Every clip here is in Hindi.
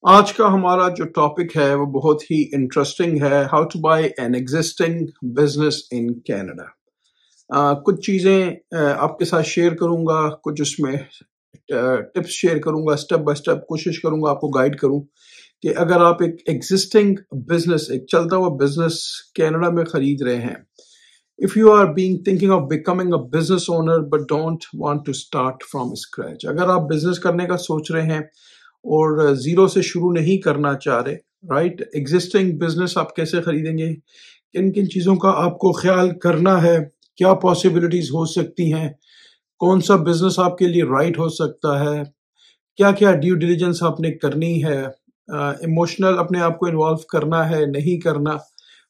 आज का हमारा जो टॉपिक है वो बहुत ही इंटरेस्टिंग है। How to buy an existing business in Canada. कुछ चीज़ें आपके साथ शेयर करूंगा, कुछ उसमें टिप्स शेयर करूंगा, स्टेप बाय स्टेप कोशिश करूंगा आपको गाइड करूं कि अगर आप एक एग्जिस्टिंग बिजनेस, एक चलता हुआ बिजनेस कनाडा में खरीद रहे हैं, if you are being thinking of becoming a business owner but don't want to start from scratch, अगर आप बिजनेस करने का सोच रहे हैं और जीरो से शुरू नहीं करना चाह रहे, राइट, एग्जिस्टिंग बिजनेस आप कैसे खरीदेंगे, किन किन चीज़ों का आपको ख्याल करना है, क्या पॉसिबिलिटीज हो सकती हैं, कौन सा बिजनेस आपके लिए राइट हो सकता है, क्या क्या ड्यू डिलिजेंस आपने करनी है, इमोशनल अपने आप को इन्वॉल्व करना है नहीं करना,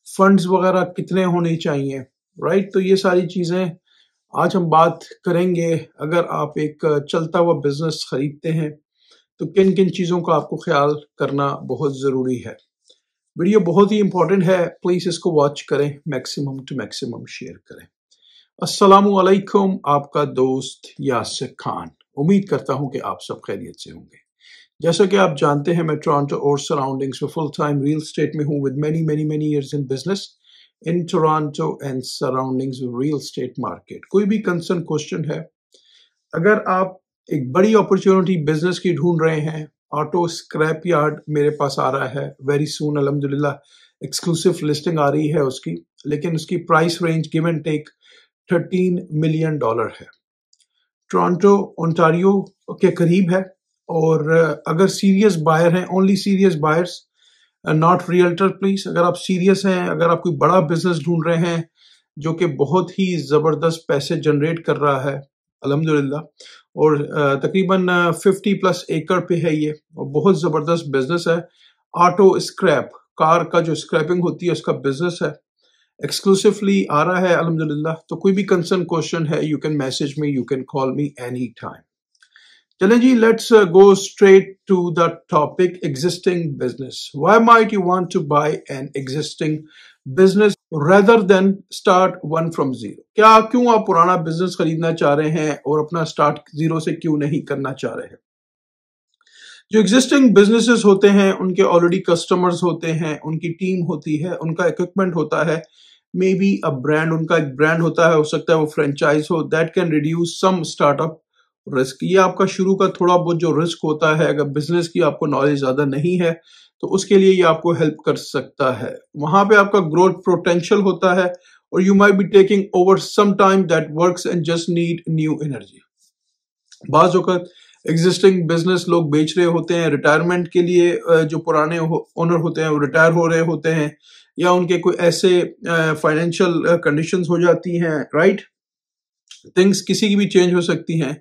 फंड्स वगैरह कितने होने चाहिए, राइट। तो ये सारी चीज़ें आज हम बात करेंगे। अगर आप एक चलता हुआ बिजनेस खरीदते हैं तो किन किन चीज़ों का आपको ख्याल करना बहुत ज़रूरी है। वीडियो बहुत ही इंपॉर्टेंट है, प्लीज़ इसको वॉच करें, मैक्सिमम टू मैक्सिमम शेयर करें। अस्सलामु अलैकुम, आपका दोस्त यासिर खान। उम्मीद करता हूं कि आप सब खैरियत से होंगे। जैसा कि आप जानते हैं, मैं टोरंटो और सराउंडिंग्स में फुल टाइम रियल एस्टेट में हूं with many years in business in Toronto and surroundings real estate market. कोई भी कंसर्न क्वेश्चन है, अगर आप एक बड़ी अपॉर्चुनिटी बिजनेस की ढूंढ रहे हैं, ऑटो स्क्रैप यार्ड मेरे पास आ रहा है वेरी सून, अल्हम्दुलिल्लाह एक्सक्लूसिव लिस्टिंग आ रही है उसकी, लेकिन उसकी price range give and take $13 million है। टोरंटो ओंटारियो के करीब है और अगर सीरियस बायर हैं, only serious buyers, not realtor please, अगर आप सीरियस हैं, अगर आप कोई बड़ा बिजनेस ढूंढ रहे हैं जो कि बहुत ही जबरदस्त पैसे जनरेट कर रहा है अल्हम्दुलिल्लाह, और तकरीबन 50+ एकड़ पे है ये, और बहुत जबरदस्त बिजनेस है। ऑटो स्क्रैप, कार का जो स्क्रैपिंग होती है उसका बिजनेस है, एक्सक्लूसिवली आ रहा है अल्हम्दुलिल्लाह। तो कोई भी कंसर्न क्वेश्चन है, you can message me, you can call me any time. चलें जी, let's go straight to the topic, existing business. Why might you want to buy an existing business rather than start one from zero? क्यों आप पुराना बिजनेस खरीदना चाह रहे हैं और अपना स्टार्ट जीरो से क्यों नहीं करना चाह रहे हैं? जो एग्जिस्टिंग बिजनेसेस होते हैं उनके ऑलरेडी कस्टमर्स होते हैं, उनकी टीम होती है, उनका इक्विपमेंट होता है, मे बी अ ब्रांड, उनका एक ब्रांड होता है, हो सकता है वो फ्रेंचाइज हो, that can reduce some startup risk. ये आपका शुरू का थोड़ा बहुत जो रिस्क होता है, अगर बिजनेस की आपको नॉलेज ज्यादा नहीं है तो उसके लिए ये आपको हेल्प कर सकता है। वहां पे आपका ग्रोथ पोटेंशियल होता है और you might be taking over some time that works and just need new energy. बाज वक्त एग्जिस्टिंग बिजनेस लोग बेच रहे होते हैं रिटायरमेंट के लिए, जो पुराने ओनर होते हैं वो रिटायर हो रहे होते हैं, या उनके कोई ऐसे फाइनेंशियल कंडीशंस हो जाती हैं, राइट, थिंग्स किसी की भी चेंज हो सकती हैं,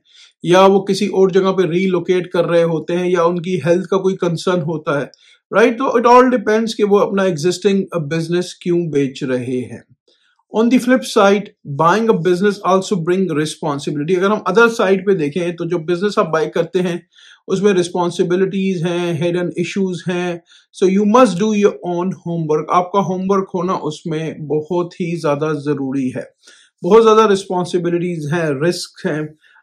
या वो किसी और जगह पे रीलोकेट कर रहे होते हैं, या उनकी हेल्थ का कोई कंसर्न होता है, राइट। तो इट ऑल डिपेंड्स कि वो अपना एग्जिस्टिंग बिजनेस क्यों बेच रहे हैं। On the flip side, buying a business also bring responsibility. अगर हम अदर साइड पे देखें तो जो बिजनेस आप बाय करते हैं उसमें रिस्पॉन्सिबिलिटीज हैं, हिडन इश्यूज हैं, so you must do your own homework. आपका होमवर्क होना उसमें बहुत ही ज्यादा जरूरी है, बहुत ज्यादा रिस्पॉन्सिबिलिटीज हैं, रिस्क हैं।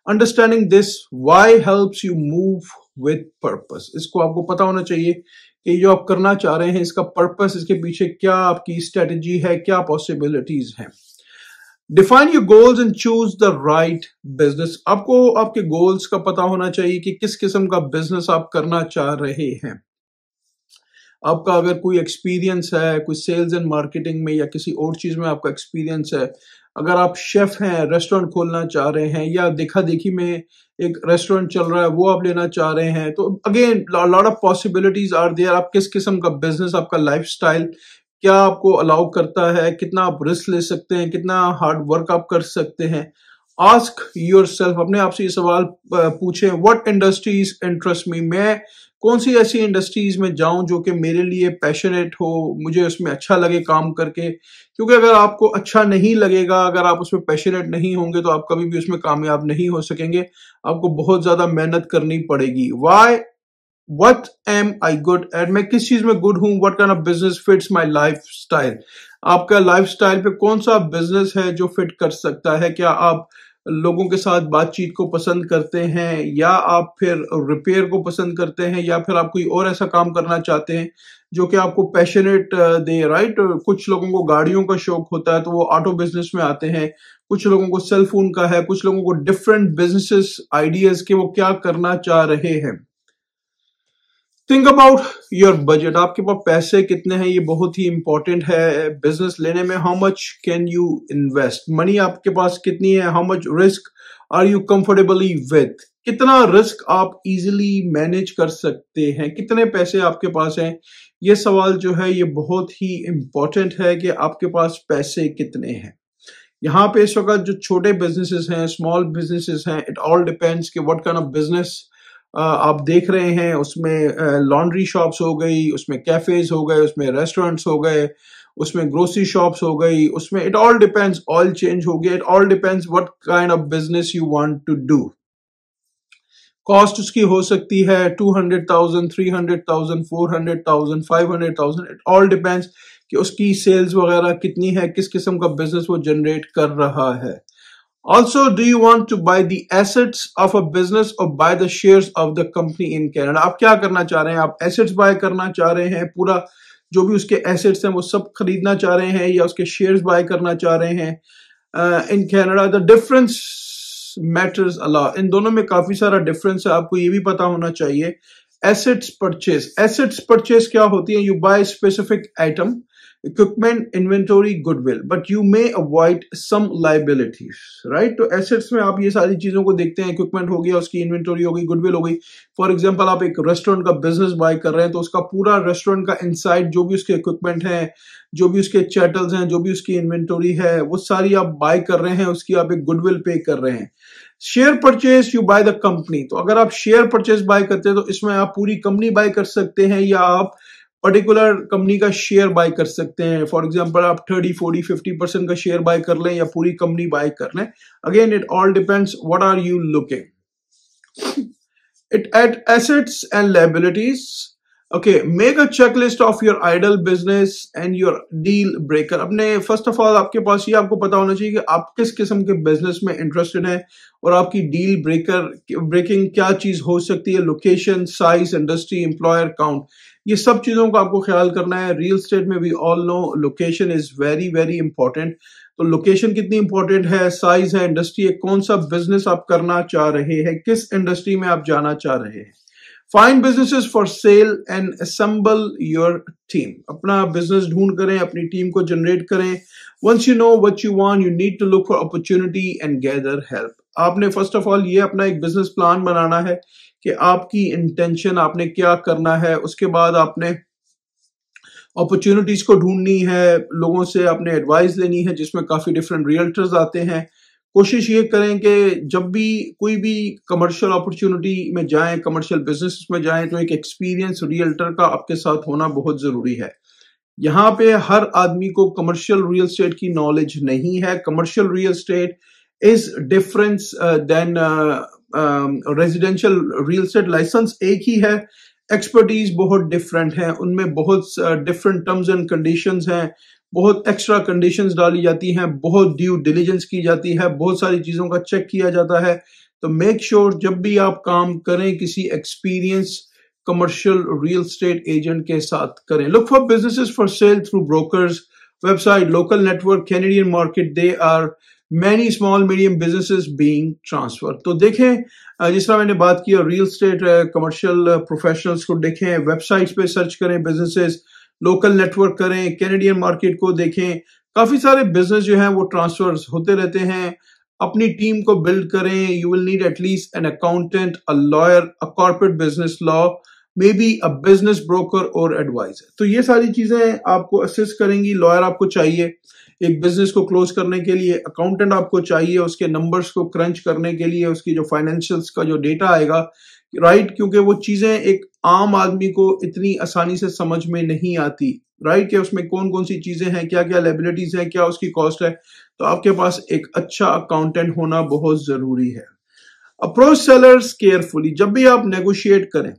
Understanding this why helps you move with purpose. इसको आपको पता होना चाहिए कि जो आप करना चाह रहे हैं इसका पर्पस, इसके पीछे क्या आपकी स्ट्रेटजी है, क्या पॉसिबिलिटीज हैं। Define your goals and choose the right business. आपको आपके गोल्स का पता होना चाहिए कि किस किस्म का बिजनेस आप करना चाह रहे हैं। आपका अगर कोई एक्सपीरियंस है, कोई सेल्स एंड मार्केटिंग में या किसी और चीज में आपका एक्सपीरियंस है, अगर आप शेफ हैं, रेस्टोरेंट खोलना चाह रहे हैं, या देखा देखी में एक रेस्टोरेंट चल रहा है वो आप लेना चाह रहे हैं, तो again lot of possibilities are there. आप किस किस्म का बिजनेस, आपका लाइफस्टाइल क्या आपको अलाउ करता है, कितना आप रिस्क ले सकते हैं, कितना हार्ड वर्क आप कर सकते हैं। आस्क योरसेल्फ, अपने आप से ये सवाल पूछें, व्हाट इंडस्ट्रीज इंटरेस्ट मी। मैं कौन सी ऐसी इंडस्ट्रीज में जाऊं जो कि मेरे लिए पैशनेट हो, मुझे उसमें अच्छा लगे काम करके। क्योंकि अगर आपको अच्छा नहीं लगेगा, अगर आप उसमें पैशनेट नहीं होंगे तो आप कभी भी उसमें कामयाब नहीं हो सकेंगे, आपको बहुत ज्यादा मेहनत करनी पड़ेगी। Why, what am I good at, मैं किस चीज में गुड हूं, what kind of business fits my lifestyle. आपका लाइफस्टाइल पे कौन सा बिजनेस है जो फिट कर सकता है। क्या आप लोगों के साथ बातचीत को पसंद करते हैं, या आप फिर रिपेयर को पसंद करते हैं, या फिर आप कोई और ऐसा काम करना चाहते हैं जो कि आपको पैशनेट दे, राइट? कुछ लोगों को गाड़ियों का शौक होता है तो वो ऑटो बिजनेस में आते हैं, कुछ लोगों को सेल फोन का है, कुछ लोगों को डिफरेंट बिजनेसेस आइडियाज के वो क्या करना चाह रहे हैं। थिंक अबाउट योर बजट, आपके पास पैसे कितने हैं, ये बहुत ही इंपॉर्टेंट है बिजनेस लेने में। How much can you invest, money आपके पास कितनी है, how much risk are you comfortably with, कितना रिस्क आप इजीली मैनेज कर सकते हैं, कितने पैसे आपके पास हैं। ये सवाल जो है ये बहुत ही इंपॉर्टेंट है कि आपके पास पैसे कितने हैं। यहाँ पे इस वक्त जो छोटे बिजनेसेस हैं, स्मॉल बिजनेसेस हैं, इट ऑल डिपेंड्स कि व्हाट काइंड ऑफ बिजनेस आप देख रहे हैं। उसमें लॉन्ड्री शॉप्स हो गई, उसमें कैफेज हो गए, उसमें रेस्टोरेंट्स हो गए, उसमें ग्रोसरी शॉप्स हो गई, उसमें it all depends, oil change हो गया, it all depends what kind of business you want to do. Cost उसकी हो सकती है 200,000, 300,000, 400,000, 500,000, इट ऑल डिपेंड्स कि उसकी सेल्स वगैरह कितनी है, किस किस्म का बिजनेस वो जनरेट कर रहा है। Also, do you want to buy the assets of a business or buy the shares of the company in Canada? आप क्या करना चाह रहे हैं? आप एसेट्स बाय करना चाह रहे हैं, पूरा जो भी उसके एसेट्स हैं वो सब खरीदना चाह रहे हैं, या उसके शेयर्स बाय करना चाह रहे हैं in Canada? The difference matters a lot, इन दोनों में काफी सारा डिफरेंस है, आपको ये भी पता होना चाहिए। एसेट्स परचेज क्या होती है? You buy specific item, equipment, inventory, goodwill, but you may avoid some liabilities, right? तो एसेट्स में आप ये सारी चीजों को देखते हैं, इक्विपमेंट हो गया, उसकी इन्वेंटरी हो गई, गुडविल हो गई। फॉर एग्जांपल आप एक रेस्टोरेंट का बिजनेस बाय कर रहे हैं तो उसका पूरा रेस्टोरेंट का इनसाइड, जो भी उसके इक्विपमेंट है, जो भी उसके चैटल्स हैं, जो भी उसकी इन्वेंटरी है, वो सारी आप बाय कर रहे हैं, उसकी आप एक गुडविल पे कर रहे हैं। Share purchase, you by the company, तो अगर आप शेयर परचेज बाय करते हैं तो इसमें आप पूरी कंपनी बाय कर सकते हैं, या आप पर्टिकुलर कंपनी का शेयर बाय कर सकते हैं। फॉर एग्जांपल आप 30, 40, 50% का शेयर बाय कर लें, या पूरी कंपनी बाय कर लें। Again it all depends what are you looking it at assets and liabilities. Okay, make a checklist of your ideal business and your deal breaker. अपने फर्स्ट ऑफ ऑल आपके पास ये आपको पता होना चाहिए कि आप किस किस्म के बिजनेस में इंटरेस्टेड हैं, और आपकी डील ब्रेकिंग क्या चीज हो सकती है। Location, size, industry, employer count, ये सब चीजों का आपको ख्याल करना है। रियल एस्टेट में we all know location is very very important. तो लोकेशन कितनी इंपॉर्टेंट है, साइज है, इंडस्ट्री है, कौन सा बिजनेस आप करना चाह रहे हैं, किस इंडस्ट्री में आप जाना चाह रहे हैं। Find businesses for sale and assemble your team, अपना बिजनेस ढूंढ करें, अपनी टीम को जनरेट करें। Once you know what you want, you need to look for opportunity and gather help. आपने फर्स्ट ऑफ ऑल ये अपना एक बिजनेस प्लान बनाना है कि आपकी इंटेंशन, आपने क्या करना है। उसके बाद आपने अपॉर्चुनिटीज को ढूंढनी है, लोगों से आपने एडवाइस लेनी है, जिसमें काफी डिफरेंट रियल्टर्स आते हैं। कोशिश ये करें कि जब भी कोई भी कमर्शियल अपॉर्चुनिटी में जाएं, कमर्शियल बिजनेस में जाएं, तो एक एक्सपीरियंस रियल्टर का आपके साथ होना बहुत जरूरी है। यहाँ पे हर आदमी को कमर्शियल रियल एस्टेट की नॉलेज नहीं है। Commercial real estate is different than residential real estate. License एक ही है, एक्सपर्टीज बहुत डिफरेंट है, उनमें बहुत डिफरेंट टर्म्स एंड कंडीशंस हैं, बहुत एक्स्ट्रा कंडीशंस डाली जाती हैं, बहुत ड्यू डिलिजेंस की जाती है, बहुत सारी चीजों का चेक किया जाता है। तो मेक श्योर जब भी आप काम करें किसी experience commercial real estate agent के साथ करें। Look for businesses for sale through brokers, website, local network, Canadian market, they are many small medium businesses being transfer. तो देखें जिस तरह मैंने बात की, रियल एस्टेट कमर्शियल प्रोफेशनल्स को देखें, वेबसाइट्स पे सर्च करें बिजनेसेस, लोकल नेटवर्क करें, कैनेडियन मार्केट को देखें। काफी सारे बिजनेस जो हैं वो ट्रांसफर्स होते रहते हैं। अपनी टीम को बिल्ड करें। You will need at least an accountant, a lawyer, a corporate business law, may be a business broker और एडवाइजर। तो ये सारी चीजें आपको असिस्ट करेंगी। लॉयर आपको चाहिए एक बिजनेस को क्लोज करने के लिए, अकाउंटेंट आपको चाहिए उसके नंबर्स को क्रंच करने के लिए, उसकी जो फाइनेंशियल्स का जो डेटा आएगा, राइट, क्योंकि वो चीजें एक आम आदमी को इतनी आसानी से समझ में नहीं आती, राइट, कि उसमें कौन कौन सी चीजें हैं, क्या क्या लायबिलिटीज हैं, क्या उसकी कॉस्ट है। तो आपके पास एक अच्छा अकाउंटेंट होना बहुत जरूरी है। अप्रोच सेलर्स केयरफुली, जब भी आप नेगोशिएट करें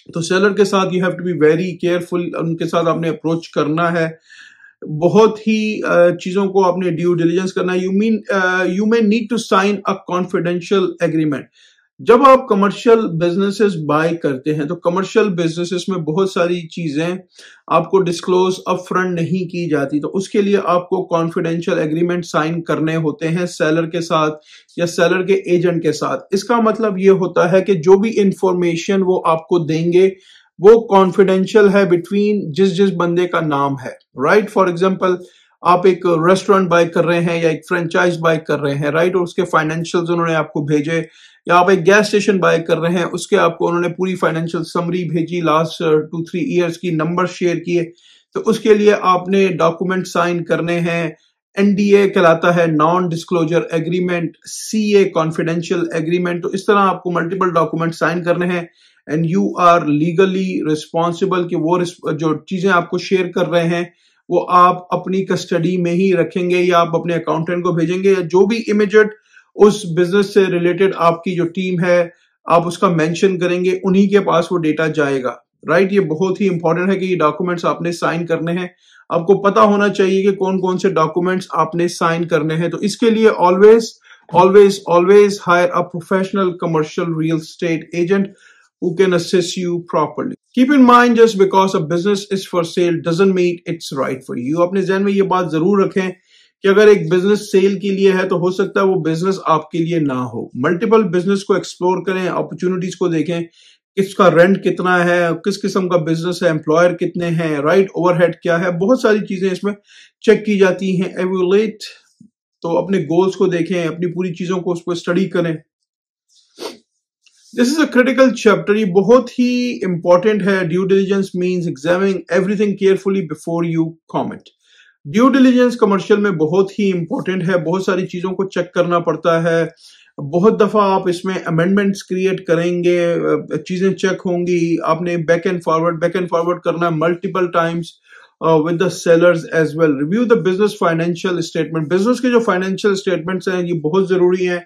तो सेलर के साथ you have to be very careful, उनके साथ आपने अप्रोच करना है। बहुत ही चीजों को आपने ड्यू डिलिजेंस करना है। You may need to sign a confidential agreement. जब आप कमर्शियल बिजनेसेस बाय करते हैं तो कमर्शियल बिजनेसेस में बहुत सारी चीजें आपको डिस्क्लोज अप फ्रंट नहीं की जाती, तो उसके लिए आपको कॉन्फिडेंशियल एग्रीमेंट साइन करने होते हैं सेलर के साथ या सेलर के एजेंट के साथ। इसका मतलब ये होता है कि जो भी इंफॉर्मेशन वो आपको देंगे वो कॉन्फिडेंशियल है बिटवीन जिस जिस बंदे का नाम है, राइट। फॉर एग्जांपल, आप एक रेस्टोरेंट बाय कर रहे हैं या एक फ्रेंचाइज बाय कर रहे हैं, राइट, और उसके फाइनेंशियल्स उन्होंने आपको भेजे, या आप एक गैस स्टेशन बाय कर रहे हैं, उसके आपको उन्होंने पूरी फाइनेंशियल समरी भेजी, लास्ट 2-3 ईयर्स की नंबर शेयर किए, तो उसके लिए आपने डॉक्यूमेंट साइन करने हैं। एनडीए कहलाता है, non disclosure agreement, CA confidential agreement. तो इस तरह आपको मल्टीपल डॉक्यूमेंट साइन करने हैं and you are legally responsible कि वो जो चीजें आपको शेयर कर रहे हैं वो आप अपनी कस्टडी में ही रखेंगे या आप अपने अकाउंटेंट को भेजेंगे, या जो भी इमीडिएट उस बिजनेस से रिलेटेड आपकी जो टीम है आप उसका मेंशन करेंगे, उन्हीं के पास वो डेटा जाएगा, राइट। ये बहुत ही इंपॉर्टेंट है कि ये डॉक्यूमेंट्स आपने साइन करने हैं। आपको पता होना चाहिए कि कौन कौन से डॉक्यूमेंट्स आपने साइन करने हैं। तो इसके लिए always always always hire a professional commercial real estate agent who can assist you properly. Keep in mind, just because a business is for sale doesn't mean it's right for you. अपने ज़हन में ये बात जरूर रखें कि अगर एक बिजनेस सेल के लिए है तो हो सकता है वो बिजनेस आपके लिए ना हो। मल्टीपल बिजनेस को एक्सप्लोर करें, अपॉर्चुनिटीज को देखें, किसका रेंट कितना है, किस किस्म का बिजनेस है, एम्प्लॉयर कितने हैं, राइट, ओवरहेड क्या है, बहुत सारी चीजें इसमें चेक की जाती हैं। एवेल्यूएट, तो अपने गोल्स को देखें, अपनी पूरी चीजों को उस पर स्टडी करें। This is a critical chapter, ये बहुत ही इंपॉर्टेंट है। Due diligence means examining everything carefully before you comment. Due diligence commercial में बहुत ही इंपॉर्टेंट है, बहुत सारी चीजों को चेक करना पड़ता है। बहुत दफा आप इसमें अमेंडमेंट्स क्रिएट करेंगे, चीजें चेक होंगी, आपने बैक एंड फॉरवर्ड करना है multiple times with the sellers as well. Review the business financial statement. Business के जो फाइनेंशियल स्टेटमेंट्स हैं ये बहुत जरूरी हैं।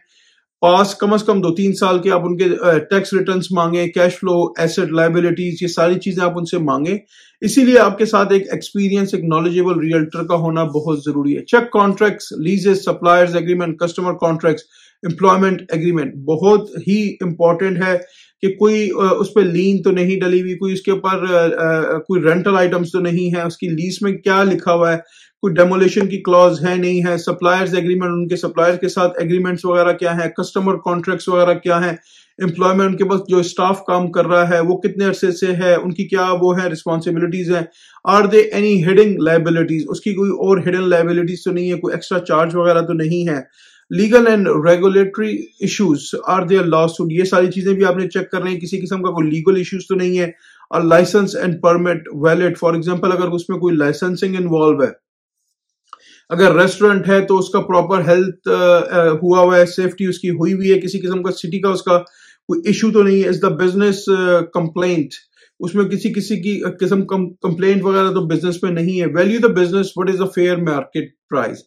पास कम से कम 2-3 साल के आप उनके टैक्स रिटर्न्स मांगे, कैश फ्लो, एसेट, लायबिलिटीज, ये सारी चीजें आप उनसे मांगे। इसीलिए आपके साथ एक एक्सपीरियंस, एक नॉलेजेबल रियल्टर का होना बहुत जरूरी है। Check contracts, leases, suppliers agreement, customer contracts, employment agreement बहुत ही इंपॉर्टेंट है कि कोई उस पर लीन तो नहीं डली हुई, कोई उसके ऊपर कोई रेंटल आइटम्स तो नहीं है, उसकी लीज में क्या लिखा हुआ है, कोई डेमोलेशन की क्लॉज है नहीं है, सप्लायर्स एग्रीमेंट, उनके सप्लायर्स के साथ एग्रीमेंट्स वगैरह क्या है, कस्टमर कॉन्ट्रैक्ट्स वगैरह क्या है, एम्प्लॉयमेंट, उनके पास जो स्टाफ काम कर रहा है वो कितने अरसे से है, उनकी क्या वो है रिस्पॉन्सिबिलिटीज है, are they any hidden liabilities, उसकी कोई और हिडन लायबिलिटीज तो नहीं है, कोई एक्स्ट्रा चार्ज वगैरह तो नहीं है, legal and regulatory issues, are there lawsuit, ये सारी चीजें भी आपने चेक कर रहे हैं, किसी किस्म का कोई लीगल इश्यूज तो नहीं है, और license and permit valid. For example, अगर उसमें कोई लाइसेंसिंग इन्वॉल्व है, अगर रेस्टोरेंट है तो उसका प्रॉपर हेल्थ हुआ हुआ है, सेफ्टी उसकी हुई हुई है, किसी किस्म का सिटी का उसका कोई इशू तो नहीं है। इज द बिजनेस कंप्लेंट, उसमें किसी की किस्म कंप्लेंट वगैरह तो बिजनेस में नहीं है। Value the business, what is the fair market price,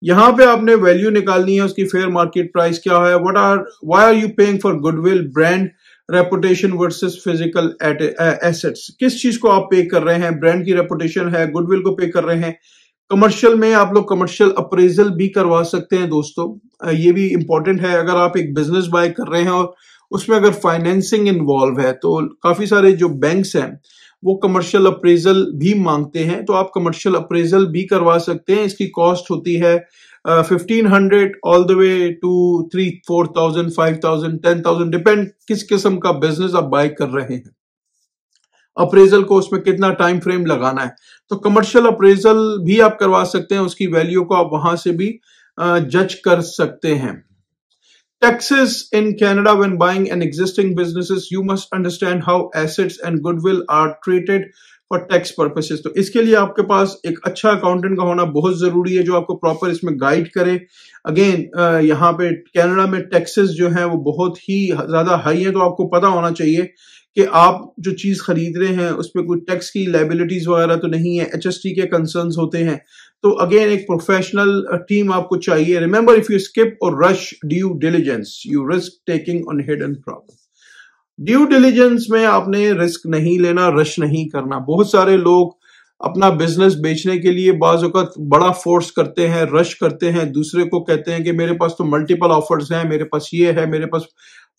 यहां पे आपने वैल्यू निकालनी है, उसकी फेयर मार्केट प्राइस क्या है। Why are you paying for goodwill, brand reputation versus physical assets, किस चीज को आप पे कर रहे हैं, ब्रांड की रेपुटेशन है, गुडविल को पे कर रहे हैं। कमर्शियल में आप लोग कमर्शियल अप्रेजल भी करवा सकते हैं दोस्तों, ये भी इंपॉर्टेंट है। अगर आप एक बिजनेस बाय कर रहे हैं और उसमें अगर फाइनेंसिंग इन्वॉल्व है तो काफी सारे जो बैंक्स हैं वो कमर्शियल अप्रेजल भी मांगते हैं, तो आप कमर्शियल अप्रेजल भी करवा सकते हैं। इसकी कॉस्ट होती है 1500 all the way to 3-4,000, 5,000, 10,000, depend किस किस्म का बिजनेस आप बाय कर रहे हैं, अप्रेजल को उसमें कितना टाइम फ्रेम लगाना है। तो कमर्शियल अप्रेजल भी आप करवा सकते हैं, उसकी वैल्यू को आप वहां से भी जज कर सकते हैं। Taxes in Canada when buying an existing businesses, you must understand how assets and goodwill are treated for tax purposes. तो इसके लिए आपके पास एक अच्छा अकाउंटेंट का होना बहुत जरूरी है जो आपको प्रॉपर इसमें गाइड करे। अगेन यहाँ पे कनाडा में टैक्सेस जो हैं वो बहुत ही ज्यादा हाई हैं, तो आपको पता होना चाहिए कि आप जो चीज खरीद रहे हैं उस पर कोई टैक्स की लायबिलिटीज वगैरह तो नहीं है, HST के कंसर्न्स होते हैं। तो अगेन एक प्रोफेशनल टीम आपको चाहिए। रिमेंबर, इफ यू स्किप और rush due diligence, you risk taking on hidden problem. Due diligence में आपने रिस्क नहीं लेना, रश नहीं करना। बहुत सारे लोग अपना बिजनेस बेचने के लिए बाज़ औक़ात बड़ा फोर्स करते हैं, रश करते हैं, दूसरे को कहते हैं कि मेरे पास तो मल्टीपल ऑफर्स हैं, मेरे पास ये है, मेरे पास।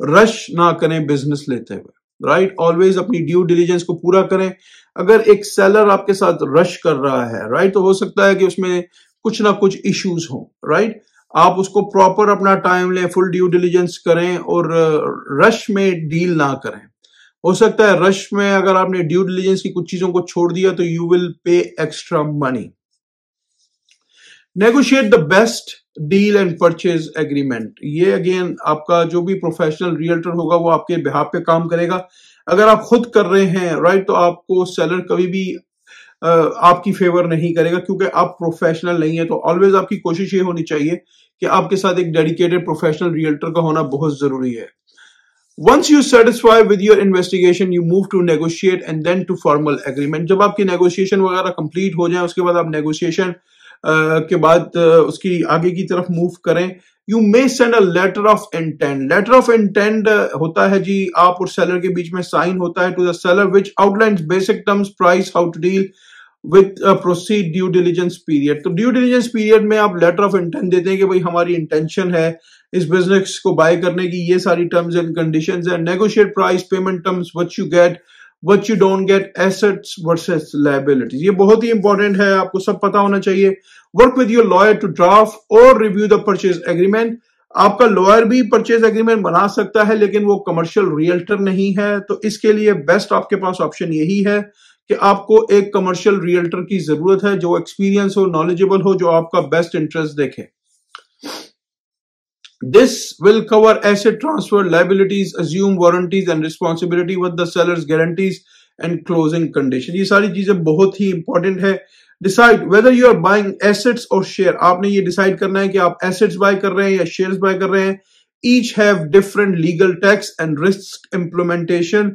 रश ना करें बिजनेस लेते हुए, राइट। ऑलवेज अपनी ड्यू डिलीजेंस को पूरा करें। अगर एक सेलर आपके साथ रश कर रहा है, राइट, तो हो सकता है कि उसमें कुछ ना कुछ इश्यूज हों, राइट। आप उसको प्रॉपर अपना टाइम लें, फुल ड्यू डिलीजेंस करें और रश में डील ना करें। हो सकता है रश में अगर आपने ड्यू डिलीजेंस की कुछ चीजों को छोड़ दिया तो you will pay extra money. Negotiate the best deal and purchase agreement. ये अगेन आपका जो भी प्रोफेशनल रियल्टर होगा वो आपके बिहाफ पे काम करेगा। अगर आप खुद कर रहे हैं, राइट, तो आपको सेलर कभी भी आपकी फेवर नहीं करेगा क्योंकि आप प्रोफेशनल नहीं है। तो ऑलवेज आपकी कोशिश ये होनी चाहिए कि आपके साथ एक डेडिकेटेड प्रोफेशनल रियल्टर का होना बहुत जरूरी है। Once you satisfy with your investigation, you move to negotiate and then to formal agreement. जब आपकी negotiation वगैरह complete हो जाए उसके बाद आप negotiation के बाद उसकी आगे की तरफ move करें। You may send a letter of intent. Letter of intent होता है जी, आप और seller के बीच में sign होता है to the seller which outlines basic terms, price, how to deal with proceed due diligence period। तो ड्यू डिलीजेंस पीरियड में आप लेटर ऑफ इंटेंट देते हैं कि भाई हमारी इंटेंशन है इस बिजनेस को बाय करने की, ये सारी टर्म्स एंड कंडीशंस है। Negotiate price, payment terms, what you get, what you don't get, assets versus liabilities. ये बहुत ही इंपॉर्टेंट है, आपको सब पता होना चाहिए। Work with your lawyer to draft और रिव्यू द परचेज एग्रीमेंट। आपका लॉयर भी परचेज एग्रीमेंट बना सकता है लेकिन वो कमर्शियल रियल्टर नहीं है, तो इसके लिए बेस्ट आपके पास ऑप्शन यही है कि आपको एक कमर्शियल रियल्टर की जरूरत है जो एक्सपीरियंस हो, नॉलेजेबल हो, जो आपका बेस्ट इंटरेस्ट देखे। This will cover asset transfer, liabilities, assume warranties and responsibility with the seller's guarantees and closing condition। ये सारी चीजें बहुत ही इंपॉर्टेंट है। Decide whether you are buying assets or share। आपने ये डिसाइड करना है कि आप एसेट्स बाय कर रहे हैं या शेयर्स बाय कर रहे हैं। Each have different legal tax and risk implementation।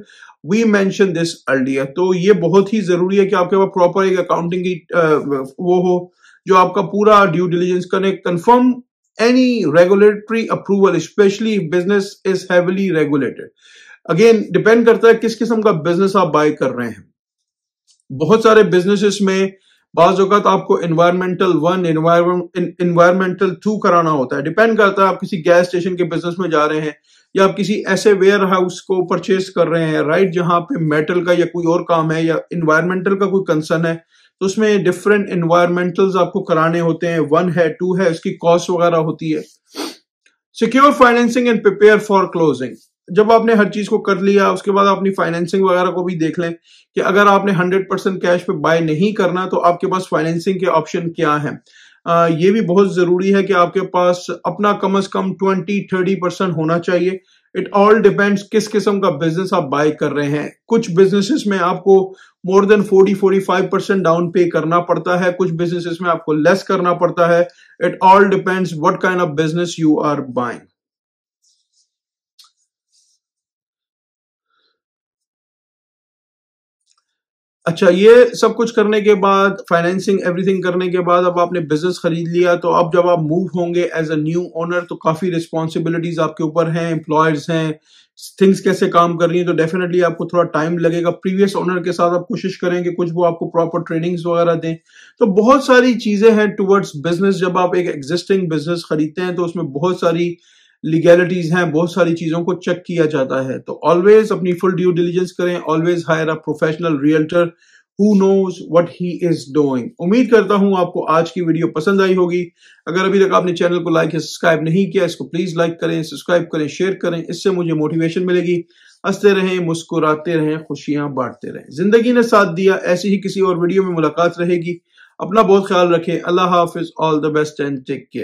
We mentioned this earlier। तो ये बहुत ही जरूरी है कि आपके पास प्रॉपर एक अकाउंटिंग की वो हो जो आपका पूरा ड्यू डिलीजेंस करे। Confirm any regulatory approval, specially business is heavily regulated. Again depend करता है किस किस्म का बिजनेस आप बाय कर रहे हैं। बहुत सारे बिजनेसेस में बाज़ औक़ात आपको एनवायरमेंटल 1, एनवायरमेंटल 2 कराना होता है। डिपेंड करता है आप किसी गैस स्टेशन के बिजनेस में जा रहे हैं या आप किसी ऐसे वेयर हाउस को परचेज कर रहे हैं, राइट, जहां पे मेटल का या कोई और काम है या इन्वायरमेंटल का कोई कंसर्न है, तो उसमें डिफरेंट इन्वायरमेंटल्स आपको कराने होते हैं। 1 है, 2 है, इसकी कॉस्ट वगैरह होती है। Secure financing and prepare for closing. जब आपने हर चीज को कर लिया उसके बाद अपनी फाइनेंसिंग वगैरह को भी देख लें कि अगर आपने 100% कैश पे बाय नहीं करना तो आपके पास फाइनेंसिंग के ऑप्शन क्या है। ये भी बहुत जरूरी है कि आपके पास अपना कम से कम 20-30% होना चाहिए। इट ऑल डिपेंड्स किस किस्म का बिजनेस आप बाय कर रहे हैं। कुछ बिजनेसेस में आपको मोर देन 40-45% डाउन पे करना पड़ता है, कुछ बिजनेसेस में आपको लेस करना पड़ता है। It all depends what kind of business you are buying. अच्छा, ये सब कुछ करने के बाद, फाइनेंसिंग एवरीथिंग करने के बाद, अब आपने बिजनेस खरीद लिया, तो अब जब आप मूव होंगे एज अ न्यू ओनर तो काफी रिस्पॉन्सिबिलिटीज आपके ऊपर हैं, एम्प्लॉयर्स हैं, थिंग्स कैसे काम कर रही हैं, तो डेफिनेटली आपको थोड़ा टाइम लगेगा। प्रीवियस ओनर के साथ आप कोशिश करें कि कुछ वो आपको प्रॉपर ट्रेनिंग्स वगैरह दें। तो बहुत सारी चीजें हैं टुवर्ड्स बिजनेस। जब आप एक एग्जिस्टिंग बिजनेस खरीदते हैं तो उसमें बहुत सारी लीगैलिटीज हैं, बहुत सारी चीजों को चेक किया जाता है। तो ऑलवेज अपनी फुल ड्यू डिलीजेंस करें, always hire a professional realtor who knows what he is doing. उम्मीद करता हूं आपको आज की वीडियो पसंद आई होगी। अगर अभी तक आपने चैनल को लाइक या सब्सक्राइब नहीं किया, इसको प्लीज लाइक करें, सब्सक्राइब करें, शेयर करें, इससे मुझे मोटिवेशन मिलेगी। हंसते रहें, मुस्कुराते रहें, खुशियां बांटते रहें। जिंदगी ने साथ दिया, ऐसी ही किसी और वीडियो में मुलाकात रहेगी। अपना बहुत ख्याल रखें। अल्लाह हाफिज, all the best and take care.